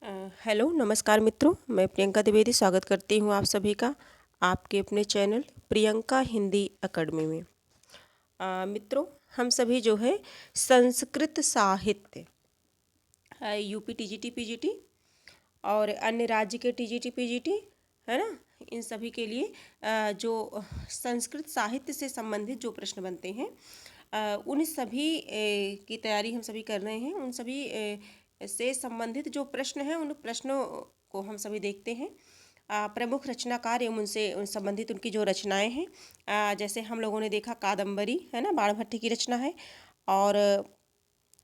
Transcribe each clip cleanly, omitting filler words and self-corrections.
Hello नमस्कार मित्रों, मैं प्रियंका द्विवेदी स्वागत करती हूँ आप सभी का आपके अपने चैनल प्रियंका हिंदी एकेडमी में। मित्रों, हम सभी जो है संस्कृत साहित्य यूपी टीजीटी पीजीटी और अन्य राज्य के टीजीटी पीजीटी है ना, इन सभी के लिए जो संस्कृत साहित्य से संबंधित जो प्रश्न बनते हैं उन सभी की तैयारी हम सभी कर रहे हैं। उन सभी से संबंधित जो प्रश्न हैं उन प्रश्नों को हम सभी देखते हैं। प्रमुख रचनाकार एवं उन संबंधित उनकी जो रचनाएं हैं, जैसे हम लोगों ने देखा कादम्बरी है ना, बाणभट्ट की रचना है। और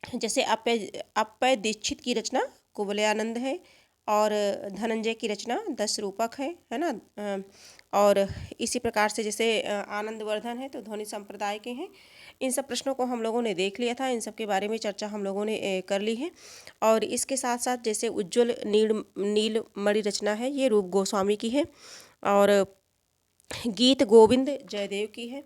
जैसे अप्पय दीक्षित की रचना कुवलयानंद है। और धनंजय की रचना 10 रूपक है ना। और इसी प्रकार से जैसे आनंदवर्धन है तो ध्वनि संप्रदाय के हैं। इन सब प्रश्नों को हम लोगों ने देख लिया था, इन सब के बारे में चर्चा हम लोगों ने कर ली है। और इसके साथ साथ जैसे उज्ज्वल नीलमणि रचना है, ये रूप गोस्वामी की है। और गीत गोविंद जयदेव की है।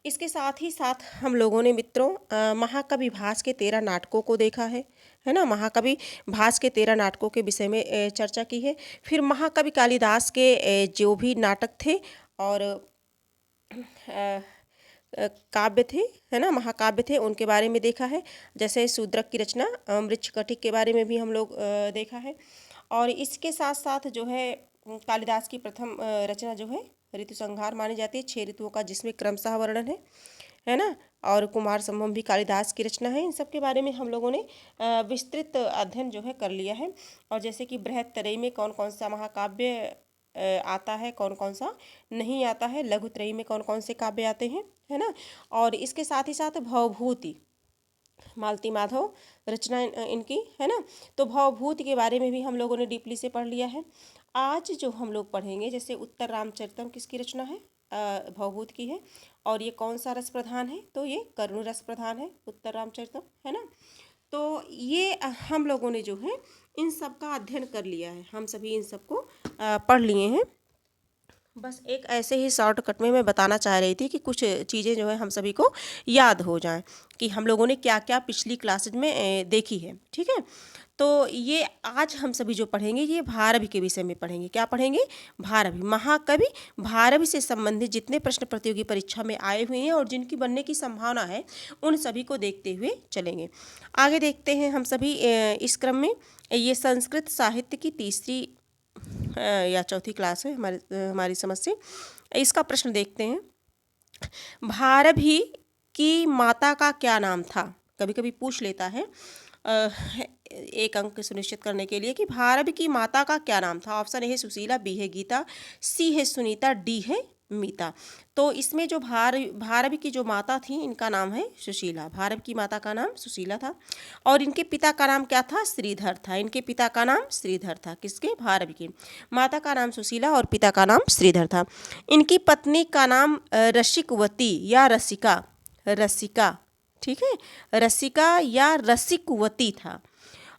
इसके साथ ही साथ हम लोगों ने मित्रों महाकवि भास के 13 नाटकों को देखा है ना। महाकवि भास के 13 नाटकों के विषय में चर्चा की है। फिर महाकवि कालिदास के जो भी नाटक थे और काव्य थे है ना, महाकाव्य थे, उनके बारे में देखा है। जैसे शूद्रक की रचना मृच्छकटिक के बारे में भी हम लोग देखा है। और इसके साथ साथ जो है कालिदास की प्रथम रचना जो है ऋतु संहार मानी जाती है, 6 ऋतुओं का जिसमें क्रमशः वर्णन है ना। और कुमार संभव भी कालिदास की रचना है। इन सब के बारे में हम लोगों ने विस्तृत अध्ययन जो है कर लिया है। और जैसे कि बृहत्त्रयी में कौन कौन सा महाकाव्य आता है, कौन कौन सा नहीं आता है, लघुत्रयी में कौन कौन से काव्य आते हैं है ना। और इसके साथ ही साथ भवभूति मालती माधव रचना इनकी है ना, तो भवभूति के बारे में भी हम लोगों ने डीपली से पढ़ लिया है। आज जो हम लोग पढ़ेंगे जैसे उत्तर रामचरितम किसकी रचना है, भवभूति की है। और ये कौन सा रस प्रधान है, तो ये करुण रस प्रधान है उत्तर रामचरितम है ना। तो ये हम लोगों ने जो है इन सब का अध्ययन कर लिया है, हम सभी इन सब को पढ़ लिए हैं। बस एक ऐसे ही शॉर्टकट में मैं बताना चाह रही थी कि कुछ चीज़ें जो है हम सभी को याद हो जाएं कि हम लोगों ने क्या क्या पिछली क्लासेज में देखी है, ठीक है। तो ये आज हम सभी जो पढ़ेंगे ये भारवी के विषय में पढ़ेंगे। क्या पढ़ेंगे? भारवी। महाकवि भारवी से संबंधित जितने प्रश्न प्रतियोगी परीक्षा में आए हुए हैं और जिनकी बनने की संभावना है उन सभी को देखते हुए चलेंगे। आगे देखते हैं हम सभी इस क्रम में। ये संस्कृत साहित्य की तीसरी या चौथी क्लास है हमारी समझ से। इसका प्रश्न देखते हैं। भारवी की माता का क्या नाम था? कभी कभी पूछ लेता है एक अंक सुनिश्चित करने के लिए कि भारवी की माता का क्या नाम था। ऑप्शन ए है सुशीला, बी है गीता, सी है सुनीता, डी है मीता। तो इसमें जो भारवी की जो माता थी इनका नाम है सुशीला। भारवी की माता का नाम सुशीला था और इनके पिता का नाम क्या था? श्रीधर था। इनके पिता का नाम श्रीधर था। किसके? भारवी के। माता का नाम सुशीला और पिता का नाम श्रीधर था। इनकी पत्नी का नाम रसिकवती या रसिका, ठीक है, रसिका या रसिकवती था।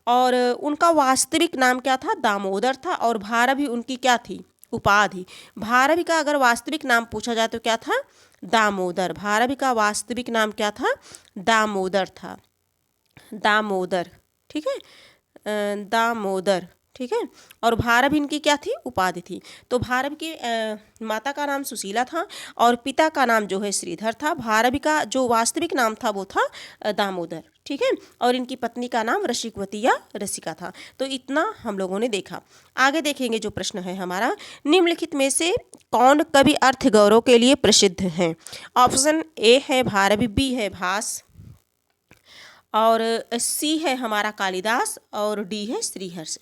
और उनका वास्तविक नाम क्या था? दामोदर था। और भारवी उनकी क्या थी? उपाधि। भारवी का अगर वास्तविक नाम पूछा जाए तो क्या था? दामोदर। भारवी का वास्तविक नाम क्या था? दामोदर था। दामोदर, ठीक है, दामोदर, ठीक है। और भारवी इनकी क्या थी? उपाधि थी। तो भारवी की माता का नाम सुशीला था और पिता का नाम जो है श्रीधर था। भारवी का जो वास्तविक नाम था वो था दामोदर, ठीक है। और इनकी पत्नी का नाम रसिकवती या रसिका था। तो इतना हम लोगों ने देखा। आगे देखेंगे जो प्रश्न है हमारा, निम्नलिखित में से कौन कवि अर्थ गौरव के लिए प्रसिद्ध हैं? ऑप्शन ए है भारवी, बी है भास, और सी है हमारा कालिदास, और डी है श्रीहर्ष।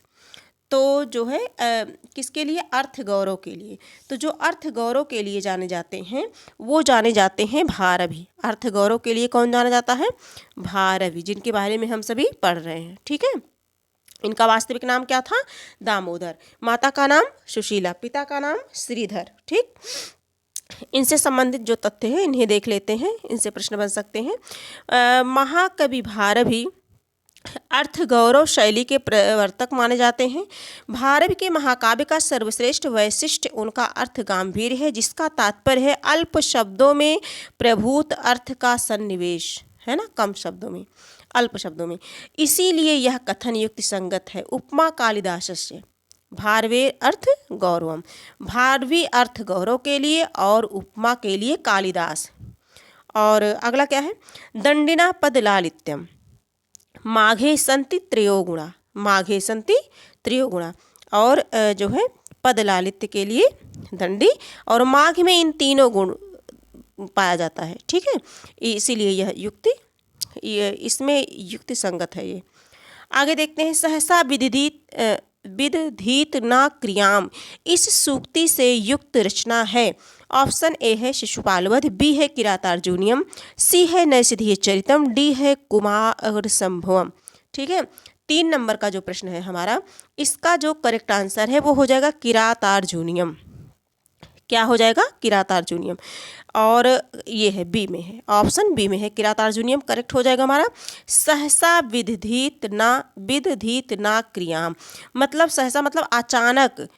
तो जो है किसके लिए? अर्थ गौरव के लिए। तो जो अर्थ गौरव के लिए जाने जाते हैं वो जाने जाते हैं भारवी। अर्थ गौरव के लिए कौन जाना जाता है? भारवी, जिनके बारे में हम सभी पढ़ रहे हैं, ठीक है। इनका वास्तविक नाम क्या था? दामोदर। माता का नाम सुशीला, पिता का नाम श्रीधर, ठीक। इनसे संबंधित जो तथ्य हैं इन्हें देख लेते हैं, इनसे प्रश्न बन सकते हैं। महाकवि भारवी अर्थ गौरव शैली के प्रवर्तक माने जाते हैं। भारवी के महाकाव्य का सर्वश्रेष्ठ वैशिष्ट्य उनका अर्थ गांभीर्य है, जिसका तात्पर्य है अल्प शब्दों में प्रभूत अर्थ का सन्निवेश, है ना, कम शब्दों में। अल्प शब्दों में। इसीलिए यह कथन युक्ति संगत है। उपमा कालिदासस्य भारवे अर्थ गौरवम, भारवी अर्थ गौरव के लिए और उपमा के लिए कालिदास। और अगला क्या है, दंडिना पद लालित्यम माघे संति त्रयो गुणा, माघे संति त्रयो गुणा। और जो है पद लालित्य के लिए दंडी और माघ में इन तीनों गुण पाया जाता है। ठीक है, इसीलिए यह युक्ति, इसमें युक्ति संगत है ये। आगे देखते हैं, सहसा विदधीत ना क्रियाम, इस सूक्ति से युक्त रचना है। ऑप्शन ए है शिशुपालवध, बी है किरातार्जुनीयम, सी है नैषधीय चरितम, डी है कुमार संभवम। ठीक है, 3 नंबर का जो प्रश्न है हमारा, इसका जो करेक्ट आंसर है वो हो जाएगा किरातार्जुनीयम। क्या हो जाएगा, किरातार्जुनीयम। और ये है बी में है, ऑप्शन बी में है किरातार्जुनीयम करेक्ट हो जाएगा हमारा। सहसा विदधीत ना क्रियाम, मतलब सहसा मतलब अचानक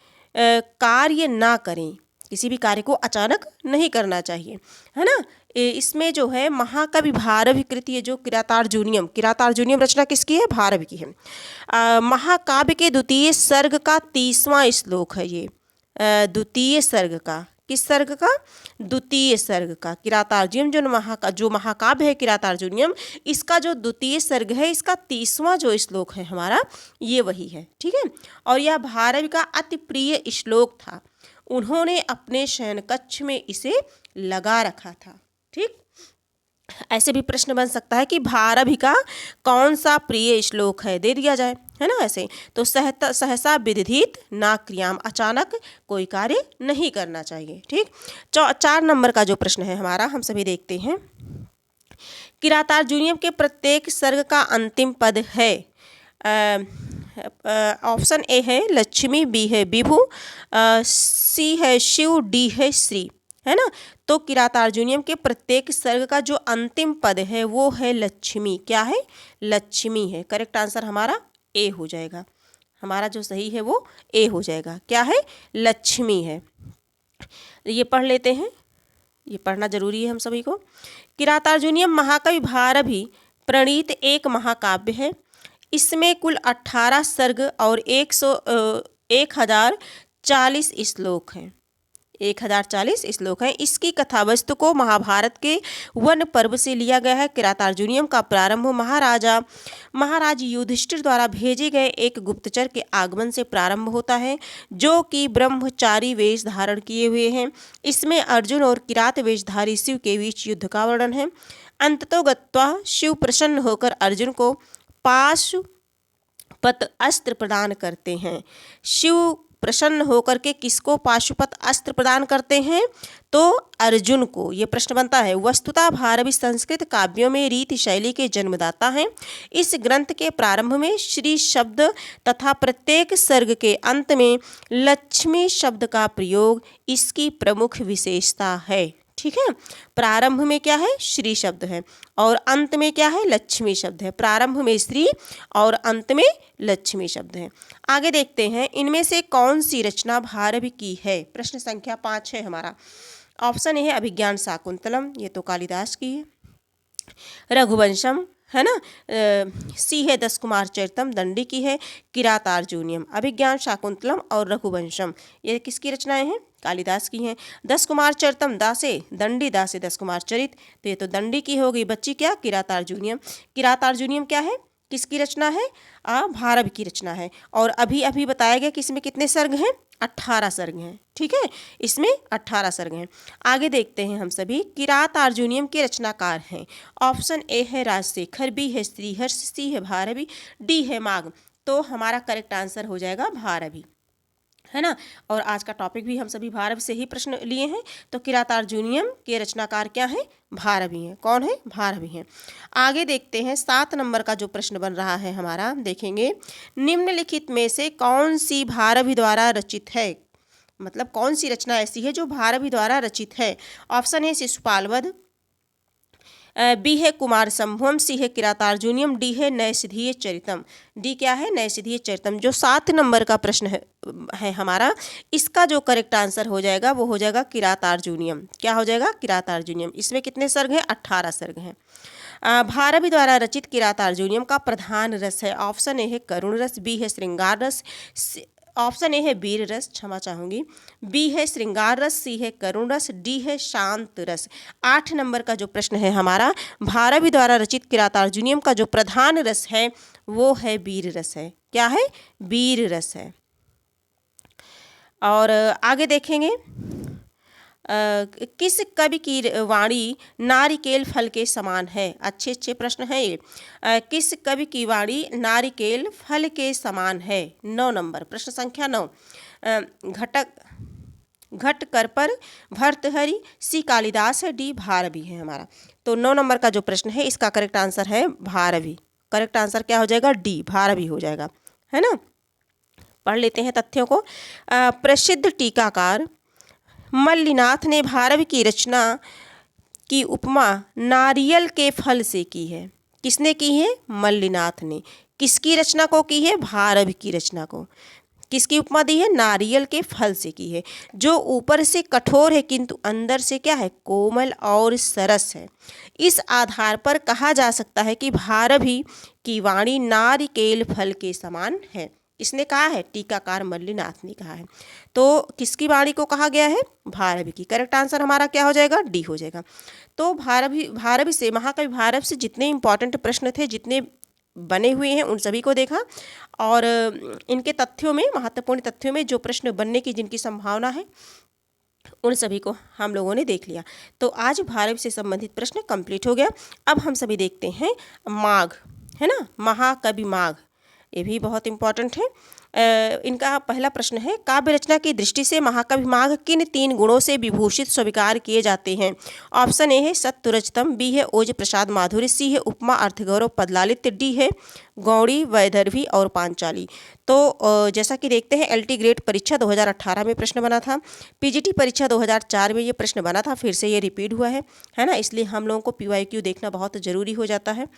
कार्य ना करें, किसी भी कार्य को अचानक नहीं करना चाहिए, है ना। इसमें जो है महाकवि भारवी कृति है जो किरातार्जुनीयम रचना किसकी है, भारवी की है। महाकाव्य के द्वितीय सर्ग का 30वां श्लोक है ये, द्वितीय सर्ग का, किस सर्ग का, द्वितीय सर्ग का। किरातार्जुनीयम जो महाकाव्य है किरातार्जुनीयम, इसका जो द्वितीय सर्ग है, इसका 30वां जो श्लोक है हमारा, ये वही है। ठीक है, और यह भारवी का अति प्रिय श्लोक था, उन्होंने अपने शयन कक्ष में इसे लगा रखा था। ठीक, ऐसे भी प्रश्न बन सकता है कि भारवी का कौन सा प्रिय श्लोक है, दे दिया जाए, है ना। ऐसे तो सहसा विदधीत ना क्रियाम, अचानक कोई कार्य नहीं करना चाहिए। ठीक, 4 नंबर का जो प्रश्न है हमारा, हम सभी देखते हैं। किरातार्जुनीयम के प्रत्येक सर्ग का अंतिम पद है, ऑप्शन ए है लक्ष्मी, बी है विभु, सी है शिव, डी है श्री, है ना। तो किरातार्जुनीयम के प्रत्येक सर्ग का जो अंतिम पद है वो है लक्ष्मी। क्या है, लक्ष्मी है। करेक्ट आंसर हमारा ए हो जाएगा, हमारा जो सही है वो ए हो जाएगा। क्या है, लक्ष्मी है। ये पढ़ लेते हैं, ये पढ़ना जरूरी है हम सभी को। किरातार्जुनीयम महाकवि भारवी प्रणीत एक महाकाव्य है। इसमें कुल 18 सर्ग और 1040 श्लोक हैं, 1040 श्लोक हैं। इसकी कथावस्तु को महाभारत के वन पर्व से लिया गया है। किरातार्जुनीयम का प्रारंभ महाराज युधिष्ठिर द्वारा भेजे गए एक गुप्तचर के आगमन से प्रारंभ होता है, जो कि ब्रह्मचारी वेश धारण किए हुए हैं। इसमें अर्जुन और किरात वेशधारी शिव के बीच युद्ध का वर्णन है। अंततोगत्वा शिव प्रसन्न होकर अर्जुन को पाशुपत अस्त्र प्रदान करते हैं। शिव प्रसन्न होकर के किसको पाशुपत अस्त्र प्रदान करते हैं, तो अर्जुन को। ये प्रश्न बनता है। वस्तुतः भारवी संस्कृत काव्यों में रीति शैली के जन्मदाता हैं। इस ग्रंथ के प्रारंभ में श्री शब्द तथा प्रत्येक सर्ग के अंत में लक्ष्मी शब्द का प्रयोग इसकी प्रमुख विशेषता है। ठीक है, प्रारंभ में क्या है, श्री शब्द है और अंत में क्या है, लक्ष्मी शब्द है। प्रारंभ में श्री और अंत में लक्ष्मी शब्द है। आगे देखते हैं, इनमें से कौन सी रचना भारवी की है। प्रश्न संख्या 5 है हमारा। ऑप्शन ए है अभिज्ञान शाकुंतलम, ये तो कालिदास की है। रघुवंशम, है ना। सी है 10 कुमार चरितम, दंडी की है। किरातार्जुनीयम, अभिज्ञान शाकुंतलम और रघुवंशम, ये किसकी रचनाएं हैं, कालिदास की हैं। 10 कुमार चरितम दासे दंडी, दासे 10 कुमार चरित, तो ये तो दंडी की हो गई। बच्ची क्या, किरातार्जुनीयम। किरातार्जुनीयम क्या है, किसकी रचना है, भारवी की रचना है। और अभी बताया गया कि इसमें कितने सर्ग हैं, 18 सर्ग हैं। ठीक है, इसमें 18 सर्ग हैं। आगे देखते हैं हम सभी। किरातार्जुनीयम के रचनाकार हैं। ऑप्शन ए है राजशेखर, बी है श्रीहर्ष, सी है भारवी, डी है माघ। तो हमारा करेक्ट आंसर हो जाएगा भारवी, है ना। और आज का टॉपिक भी हम सभी भारवी से ही प्रश्न लिए हैं। तो किरातार्जुनीयम के रचनाकार क्या हैं, भारवी हैं। कौन है, भारवी हैं। आगे देखते हैं 7 नंबर का जो प्रश्न बन रहा है हमारा, देखेंगे। निम्नलिखित में से कौन सी भारवी द्वारा रचित है, मतलब कौन सी रचना ऐसी है जो भारवी द्वारा रचित है। ऑप्शन है शिशुपालवध, बी है कुमार संभवम, सी है किरातार्जुनीयम, डी है नैषधीय चरितम। डी क्या है, नैषधीय चरितम। जो 7 नंबर का प्रश्न है हमारा, इसका जो करेक्ट आंसर हो जाएगा वो हो जाएगा किरातार्जुनीयम। क्या हो जाएगा, किरातार्जुनीयम। इसमें कितने सर्ग हैं, 18 सर्ग हैं। भारवी द्वारा रचित किरातार्जुनीयम का प्रधान रस है। ऑप्शन ए है करुण रस, बी है श्रृंगार रस, ऑप्शन ए है वीर रस, क्षमा चाहूंगी, बी है श्रृंगार रस, सी है करुण रस, डी है शांत रस। 8 नंबर का जो प्रश्न है हमारा, भारवी द्वारा रचित किरातार्जुनीयम का जो प्रधान रस है वो है वीर रस है। क्या है? वीर रस है। और आगे देखेंगे, किस कवि की वाणी नारिकेल फल के समान है? अच्छे अच्छे प्रश्न है ये। किस कवि की वाणी नारिकेल फल के समान है? 9 नंबर, प्रश्न संख्या 9। घट कर पर भर्तहरि, सी कालिदास है, डी भारवी है हमारा। तो 9 नंबर का जो प्रश्न है इसका करेक्ट आंसर है भारवी। करेक्ट आंसर क्या हो जाएगा? डी, भारवी हो जाएगा, है ना। पढ़ लेते हैं तथ्यों को। प्रसिद्ध टीकाकार मल्लिनाथ ने भारवी की रचना की उपमा नारियल के फल से की है। किसने की है? मल्लिनाथ ने। किसकी रचना को की है? भारवी की रचना को। किसकी उपमा दी है? नारियल के फल से की है, जो ऊपर से कठोर है किंतु अंदर से क्या है? कोमल और सरस है। इस आधार पर कहा जा सकता है कि भारवी की वाणी नारिकेल फल के समान है। इसने कहा है? टीकाकार मल्लिनाथ ने कहा है। तो किसकी वाणी को कहा गया है? भारवी की। करेक्ट आंसर हमारा क्या हो जाएगा? डी हो जाएगा। तो भारवी से, महाकवि भारवी से जितने इंपॉर्टेंट प्रश्न थे, जितने बने हुए हैं, उन सभी को देखा। और इनके तथ्यों में, महत्वपूर्ण तथ्यों में जो प्रश्न बनने की जिनकी संभावना है, उन सभी को हम लोगों ने देख लिया। तो आज भारवी से संबंधित प्रश्न कंप्लीट हो गया। अब हम सभी देखते हैं माघ, है ना, महाकवि माघ, ये भी बहुत इंपॉर्टेंट है। इनका पहला प्रश्न है, काव्य रचना की दृष्टि से महाकवि माघ किन 3 गुणों से विभूषित स्वीकार किए जाते हैं? ऑप्शन ए है सत्वरजतम, बी है ओज प्रसाद माधुर्य, सी है उपमा अर्थगौरव पदलालित्य, डी है गौड़ी वैदर्भी और पांचाली। तो जैसा कि देखते हैं, एलटी ग्रेड परीक्षा 2018 में प्रश्न बना था, पीजीटी परीक्षा 2004 में ये प्रश्न बना था, फिर से ये रिपीट हुआ है ना। इसलिए हम लोगों को पीवाईक्यू देखना बहुत ज़रूरी हो जाता है।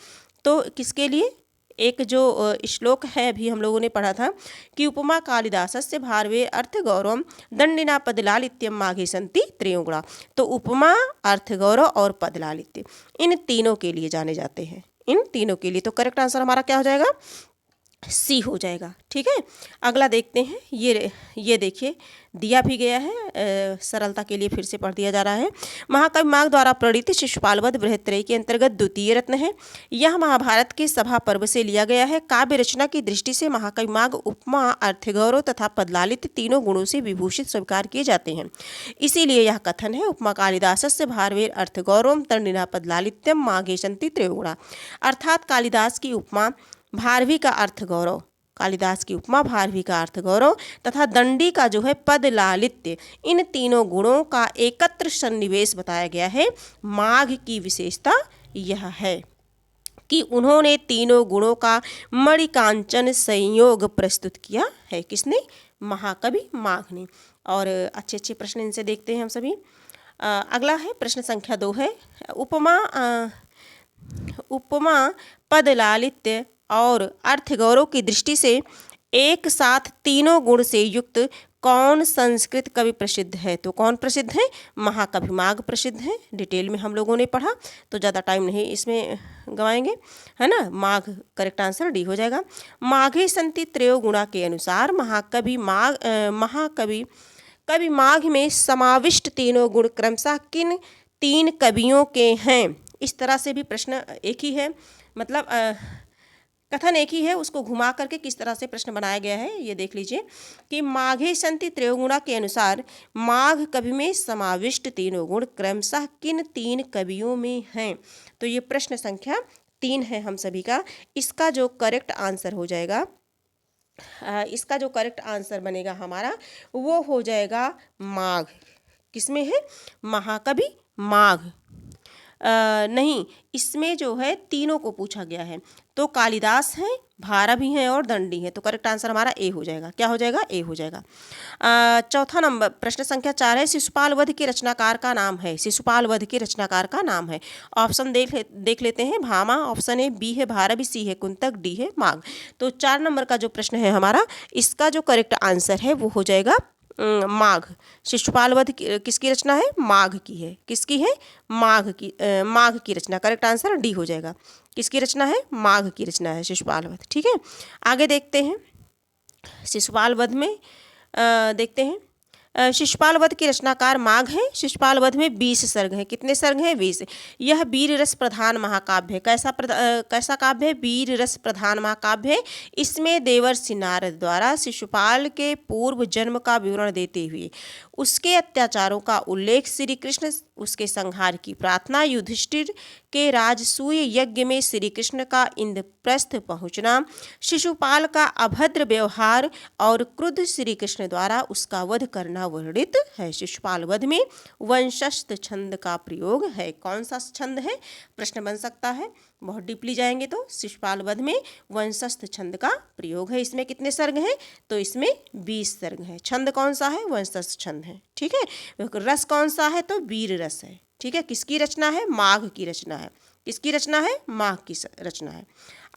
तो किसके लिए? एक जो श्लोक है अभी हम लोगों ने पढ़ा था कि उपमा कालिदासस्य भारवे अर्थ गौरवम दंडिना पदलालित्यम माघे संति त्रयोगुणा। तो उपमा, अर्थ गौरव और पदलालित्य, इन तीनों के लिए जाने जाते हैं, इन तीनों के लिए। तो करेक्ट आंसर हमारा क्या हो जाएगा? सी हो जाएगा। ठीक है, अगला देखते हैं। ये देखिए दिया भी गया है, सरलता के लिए फिर से पढ़ दिया जा रहा है। महाकवि माघ द्वारा प्रणीत शिशुपालवध बृहत्त्रयी के अंतर्गत द्वितीय रत्न है। यह महाभारत के सभा पर्व से लिया गया है। काव्य रचना की दृष्टि से महाकवि माघ उपमा, अर्थगौरव तथा पदलालित्य तीनों गुणों से विभूषित स्वीकार किए जाते हैं। इसीलिए यह कथन है, उपमा कालिदासस्य भारवेर अर्थगौरवम तण्डिना पदलालित्यम माघे सन्ति त्रयोगुणा। अर्थात कालिदास की उपमा, भारवी का अर्थ गौरव, कालिदास की उपमा, भारवी का अर्थ गौरव तथा दंडी का जो है पद लालित्य, इन तीनों गुणों का एकत्र सन्निवेश बताया गया है। माघ की विशेषता यह है कि उन्होंने तीनों गुणों का मणिकांचन संयोग प्रस्तुत किया है। किसने? महाकवि माघ ने। और अच्छे अच्छे प्रश्न इनसे देखते हैं हम सभी। अगला है प्रश्न संख्या 2 है, उपमा पद लालित्य और अर्थ गौरव की दृष्टि से एक साथ तीनों गुण से युक्त कौन संस्कृत कवि प्रसिद्ध है? तो कौन प्रसिद्ध है? महाकवि माघ प्रसिद्ध है। डिटेल में हम लोगों ने पढ़ा, तो ज़्यादा टाइम नहीं इसमें गंवाएंगे, है ना। माघ करेक्ट आंसर डी हो जाएगा। माघे संति त्रयोगुणा के अनुसार कवि माघ में समाविष्ट तीनों गुण क्रमशः किन 3 कवियों के हैं? इस तरह से भी प्रश्न एक ही है, मतलब कथन एक ही है, उसको घुमा करके किस तरह से प्रश्न बनाया गया है ये देख लीजिए कि माघे संति त्रयोगुणा के अनुसार माघ कवि में समाविष्ट तीनों गुण क्रमशः किन 3 कवियों में हैं? तो ये प्रश्न संख्या 3 है हम सभी का। इसका जो करेक्ट आंसर हो जाएगा, इसका जो करेक्ट आंसर बनेगा हमारा, वो हो जाएगा माघ। किसमें है? महाकवि माघ। नहीं, इसमें जो है तीनों को पूछा गया है, तो कालिदास हैं, भारवी हैं और दंडी हैं। तो करेक्ट आंसर हमारा ए हो जाएगा। क्या हो जाएगा? ए हो जाएगा। चौथा नंबर प्रश्न संख्या 4 है, शिशुपाल वध के रचनाकार का नाम है। शिशुपाल वध के रचनाकार का नाम है। ऑप्शन देख लेते हैं। भामा, ऑप्शन ए, बी है भारवी, सी है कुंतक, डी है माघ। तो 4 नंबर का जो प्रश्न है हमारा, इसका जो करेक्ट आंसर है वो हो जाएगा माघ। शिशुपाल वध किसकी रचना है? माघ की है। किसकी है? माघ की रचना। करेक्ट आंसर डी हो जाएगा। किसकी रचना है? माघ की रचना है शिशुपाल वध। ठीक है, आगे देखते हैं। शिशुपाल वध में देखते हैं, शिशुपाल वध के रचनाकार माघ हैं। शिशुपाल वध में 20 सर्ग हैं। कितने सर्ग हैं? 20। यह वीर रस प्रधान महाकाव्य है। कैसा काव्य है? वीर रस प्रधान महाकाव्य है। इसमें देवर्षि नारद द्वारा शिशुपाल के पूर्व जन्म का विवरण देते हुए उसके अत्याचारों का उल्लेख, श्री कृष्ण उसके संहार की प्रार्थना, युधिष्ठिर के राजसूय यज्ञ में श्री कृष्ण का इंद्रप्रस्थ पहुंचना, शिशुपाल का अभद्र व्यवहार और क्रुद्ध श्री कृष्ण द्वारा उसका वध करना वर्णित है। शिशुपाल वध में वंशस्थ छंद का प्रयोग है। कौन सा छंद है? प्रश्न बन सकता है, बहुत डीपली जाएंगे तो। शिशुपाल वध में वंशस्थ छंद का प्रयोग है। इसमें कितने सर्ग हैं? तो इसमें 20 सर्ग हैं। छंद कौन सा है? वंशस्थ छंद है। ठीक है, रस कौन सा है? तो वीर रस है। ठीक है, किसकी रचना है? माघ की रचना है। किसकी रचना है? माघ की रचना है।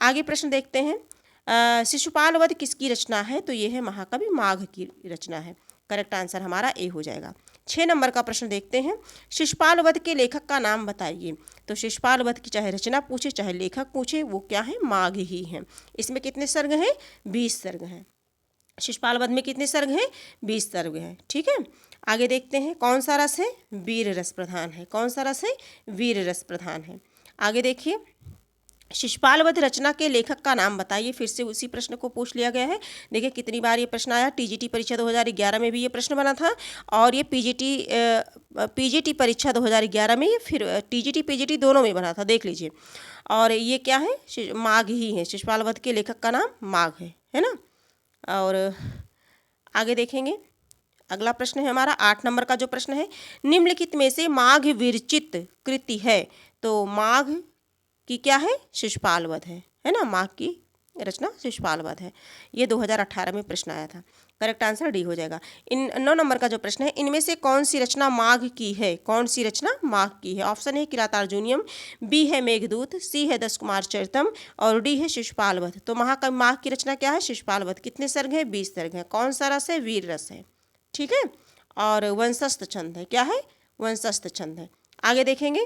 आगे प्रश्न देखते हैं। शिशुपाल वध किसकी रचना है? तो ये है महाकवि माघ की रचना है। करेक्ट आंसर हमारा ए हो जाएगा। 6 नंबर का प्रश्न देखते हैं। शिशुपाल वध के लेखक का नाम बताइए। तो शिशुपाल वध की चाहे रचना पूछे चाहे लेखक पूछे, वो क्या है? माघ ही है। इसमें कितने सर्ग हैं? 20 सर्ग हैं। शिशुपाल वध में कितने सर्ग हैं? 20 सर्ग हैं। ठीक है, आगे देखते हैं। कौन सा रस है? वीर रस प्रधान है। कौन सा रस है? वीर रस प्रधान है। आगे देखिए, शिशुपाल वध रचना के लेखक का नाम बताइए। फिर से उसी प्रश्न को पूछ लिया गया है। देखिए कितनी बार ये प्रश्न आया। टीजीटी परीक्षा 2011 में भी ये प्रश्न बना था, और ये पीजीटी परीक्षा 2011 में, ये फिर टीजीटी पीजीटी दोनों में बना था, देख लीजिए। और ये क्या है? माघ ही है। शिशुपाल वध के लेखक का नाम माघ है ना। और आगे देखेंगे, अगला प्रश्न है हमारा 8 नंबर का जो प्रश्न है, निम्नलिखित में से माघ विरचित कृति है। तो माघ की क्या है? शिशुपाल वध है ना। माघ की रचना शिशुपाल वध है। ये 2018 में प्रश्न आया था। करेक्ट आंसर डी हो जाएगा। 9 नंबर का जो प्रश्न है, इनमें से कौन सी रचना माघ की है? कौन सी रचना माघ की है? ऑप्शन है किरातार्जुनीयम, बी है मेघदूत, सी है 10 कुमार चरितम, और डी है शिशुपाल वध। तो महाकवि माघ की रचना क्या है? शिशुपाल वध। कितने सर्ग हैं? 20 सर्ग हैं। कौन सा रस है? वीर रस है। ठीक है, और वंशस्थ छंद है। क्या है? वंशस्थ छंद है। आगे देखेंगे,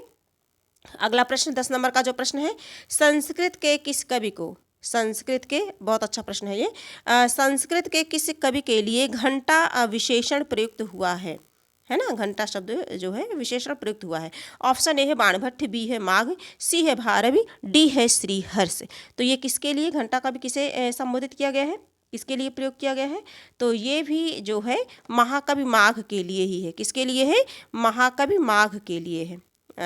अगला प्रश्न 10 नंबर का जो प्रश्न है, संस्कृत के किस कवि को, संस्कृत के, बहुत अच्छा प्रश्न है ये, संस्कृत के किस कवि के लिए घंटा विशेषण प्रयुक्त हुआ है ना। घंटा शब्द जो है विशेषण प्रयुक्त हुआ है। ऑप्शन ए है बाणभट्ट, बी है माघ, सी है भारवी, डी है श्रीहर्ष। तो ये किसके लिए घंटा कवि किसे संबोधित किया गया है? किसके लिए प्रयोग किया गया है? तो ये भी जो है महाकवि माघ के लिए ही है। किसके लिए है? महाकवि माघ के लिए है।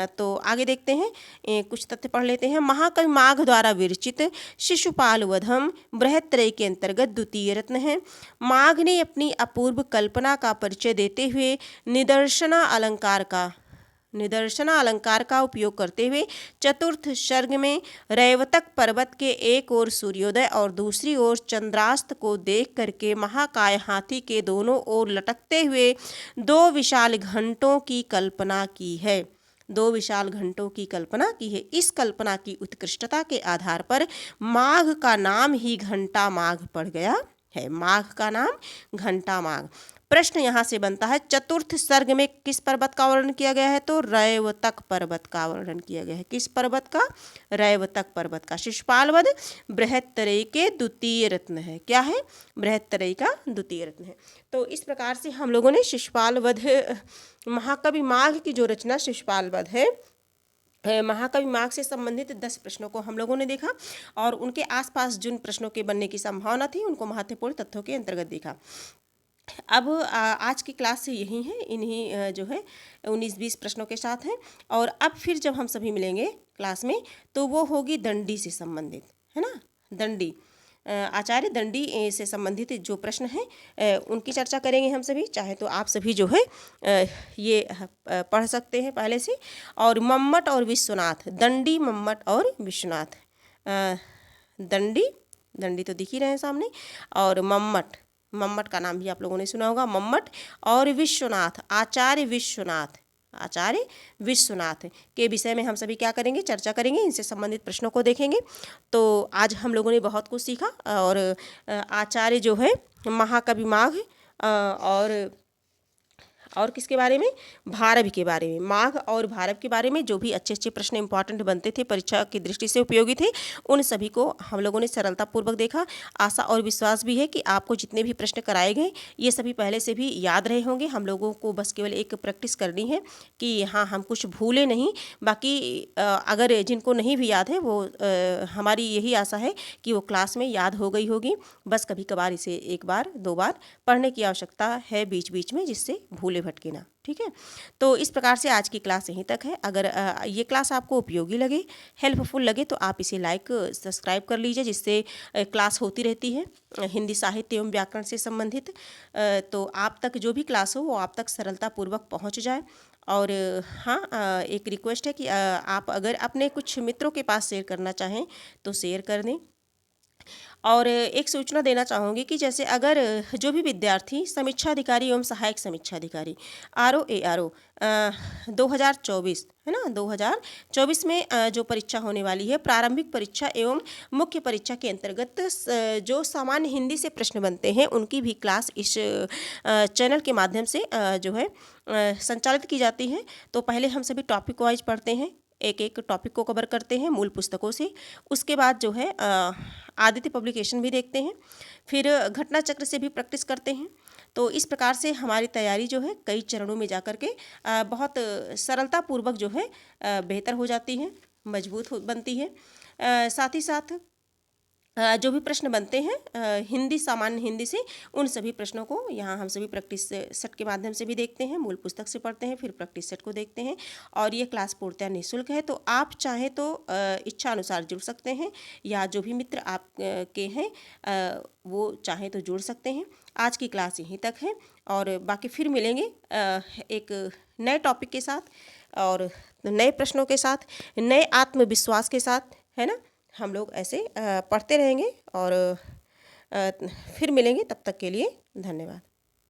तो आगे देखते हैं, कुछ तथ्य पढ़ लेते हैं। महाकवि माघ द्वारा विरचित शिशुपाल वधम बृहत्त्रयी के अंतर्गत द्वितीय रत्न है। माघ ने अपनी अपूर्व कल्पना का परिचय देते हुए निदर्शना अलंकार का उपयोग करते हुए चतुर्थ सर्ग में रैवतक पर्वत के एक ओर सूर्योदय और दूसरी ओर चंद्रास्त को देख करके महाकाय हाथी के दोनों ओर लटकते हुए 2 विशाल घंटों की कल्पना की है। 2 विशाल घंटों की कल्पना की है। इस कल्पना की उत्कृष्टता के आधार पर माघ का नाम ही घंटा माघ पड़ गया है। माघ का नाम घंटा माघ। प्रश्न यहाँ से बनता है, चतुर्थ सर्ग में किस पर्वत का वर्णन किया गया है? तो रैवतक पर्वत का वर्णन किया गया है। किस पर्वत का? रैवतक पर्वत का। शिशुपाल वध बृहत्त्रयी के द्वितीय रत्न है। क्या है? बृहत्त्रयी का द्वितीय रत्न है। तो इस प्रकार से हम लोगों ने शिशुपाल वध, महाकवि माघ की जो रचना शिशुपाल वध है, महाकवि माघ से संबंधित 10 प्रश्नों को हम लोगों ने देखा, और उनके आसपास जिन प्रश्नों के बनने की संभावना थी उनको महत्वपूर्ण तथ्यों के अंतर्गत देखा। अब आज की क्लास से यही है, इन्हीं जो है 19-20 प्रश्नों के साथ हैं। और अब फिर जब हम सभी मिलेंगे क्लास में तो वो होगी दंडी से संबंधित, है ना। दंडी, आचार्य दंडी से संबंधित जो प्रश्न हैं उनकी चर्चा करेंगे हम सभी। चाहे तो आप सभी जो है ये पढ़ सकते हैं पहले से। और मम्मट और विश्वनाथ, दंडी, मम्मट और विश्वनाथ। दंडी तो दिख ही रहे हैं सामने, और मम्मट का नाम भी आप लोगों ने सुना होगा। मम्मट और विश्वनाथ, आचार्य विश्वनाथ के विषय में हम सभी क्या करेंगे? चर्चा करेंगे, इनसे संबंधित प्रश्नों को देखेंगे। तो आज हम लोगों ने बहुत कुछ सीखा, और आचार्य जो है महाकवि माघ और और किसके बारे में? भारत के बारे में। माघ और भारत के बारे में जो भी अच्छे अच्छे प्रश्न इंपॉर्टेंट बनते थे, परीक्षा की दृष्टि से उपयोगी थे, उन सभी को हम लोगों ने सरलतापूर्वक देखा। आशा और विश्वास भी है कि आपको जितने भी प्रश्न कराए गए ये सभी पहले से भी याद रहे होंगे। हम लोगों को बस केवल एक प्रैक्टिस करनी है कि हाँ, हम कुछ भूले नहीं। बाकी अगर जिनको नहीं भी याद है वो हमारी यही आशा है कि वो क्लास में याद हो गई होगी। बस कभी कभार इसे एक बार दो बार पढ़ने की आवश्यकता है बीच बीच में, जिससे भूले भटके ना। ठीक है, तो इस प्रकार से आज की क्लास यहीं तक है। अगर ये क्लास आपको उपयोगी लगे, हेल्पफुल लगे, तो आप इसे लाइक सब्सक्राइब कर लीजिए, जिससे क्लास होती रहती है हिंदी साहित्य एवं व्याकरण से संबंधित। तो आप तक जो भी क्लास हो वो आप तक सरलतापूर्वक पहुंच जाए। और हाँ, एक रिक्वेस्ट है कि आप अगर अपने कुछ मित्रों के पास शेयर करना चाहें तो शेयर कर दें। और एक सूचना देना चाहूँगी कि जैसे अगर जो भी विद्यार्थी समीक्षा अधिकारी एवं सहायक समीक्षा अधिकारी RO ARO 2024 है ना, 2024 में जो परीक्षा होने वाली है, प्रारंभिक परीक्षा एवं मुख्य परीक्षा के अंतर्गत जो सामान्य हिंदी से प्रश्न बनते हैं उनकी भी क्लास इस चैनल के माध्यम से जो है संचालित की जाती है। तो पहले हम सभी टॉपिक वाइज पढ़ते हैं, एक एक टॉपिक को कवर करते हैं मूल पुस्तकों से। उसके बाद जो है आदित्य पब्लिकेशन भी देखते हैं, फिर घटना चक्र से भी प्रैक्टिस करते हैं। तो इस प्रकार से हमारी तैयारी जो है कई चरणों में जाकर के बहुत सरलतापूर्वक जो है बेहतर हो जाती है, मजबूत बनती है। साथ ही साथ जो भी प्रश्न बनते हैं हिंदी सामान्य हिंदी से, उन सभी प्रश्नों को यहाँ हम सभी प्रैक्टिस सेट के माध्यम से भी देखते हैं, मूल पुस्तक से पढ़ते हैं, फिर प्रैक्टिस सेट को देखते हैं। और ये क्लास पूर्णतः निःशुल्क है, तो आप चाहें तो इच्छा अनुसार जुड़ सकते हैं, या जो भी मित्र आप के हैं वो चाहें तो जुड़ सकते हैं। आज की क्लास यहीं तक है, और बाकी फिर मिलेंगे एक नए टॉपिक के साथ और नए प्रश्नों के साथ, नए आत्मविश्वास के साथ, है ना। हम लोग ऐसे पढ़ते रहेंगे और फिर मिलेंगे। तब तक के लिए धन्यवाद।